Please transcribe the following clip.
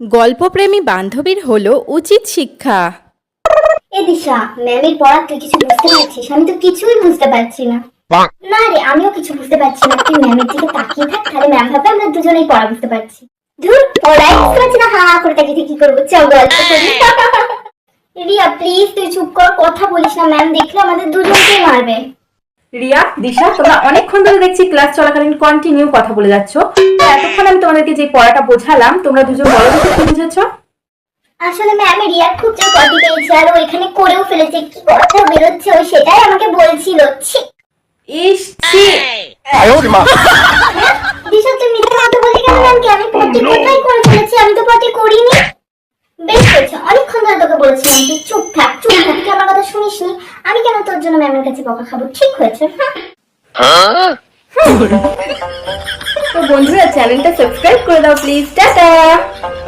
গল্পপ্রেমী বান্ধবীর হলো উচিত শিক্ষা। এ দিশা, ম্যামের পড়া তুই কিছু বুঝতে পারছিস? আমি তো কিছুই বুঝতে পারছি না। না রে, আমিও কিছু বুঝতে পারছি না। তুই ম্যামের দিকে তাকিয়ে থাক, তাহলে ম্যাম ভাবে আমরা দুজনেই পড়া বুঝতে পারছি। ধুর, পড়াই বুঝতে পারছি না, হা হা করে তাকিয়ে কি করবো? চল গল্প করি। রিয়া প্লিজ তুই চুপ কর, কথা বলিস না, ম্যাম দেখলে আমাদের দুজনকেই মারবে। রিয়া, দিশা, তোমরা অনেকক্ষণ ধরে দেখছি ক্লাস চলাকালীন কন্টিনিউ কথা বলে যাচ্ছ। তো এতক্ষণ আমি তোমাদেরকে যে পড়াটা বোঝালাম, তোমরা দুজন বলো দেখে কি বুঝেছো? আসলে ম্যাম রিয়ার খুব জোর কপি পেয়েছে আর ও এখানে করেও ফেলেছে। কি কথা বেরোচ্ছে ও সেটাই আমাকে বলছিল। ছি ইস, ছি। দিশা, তুই মিথ্যা কথা বললি কেন ম্যামকে? আমি পটি কোথায় করে ফেলেছি? আমি তো পটি করিনি। বেশ হয়েছে, অনেকক্ষণ ধরে তোকে বলেছিলাম তুই চুপ থাক, চুপ থাক। তুই আমার কথা শুনিসনি। আমি কেন তোর জন্য ম্যামের কাছে বকা খাবো? ঠিক হয়েছে। তো বন্ধুরা, চ্যানেলটা সাবস্ক্রাইব করে দাও প্লিজ। টাটা।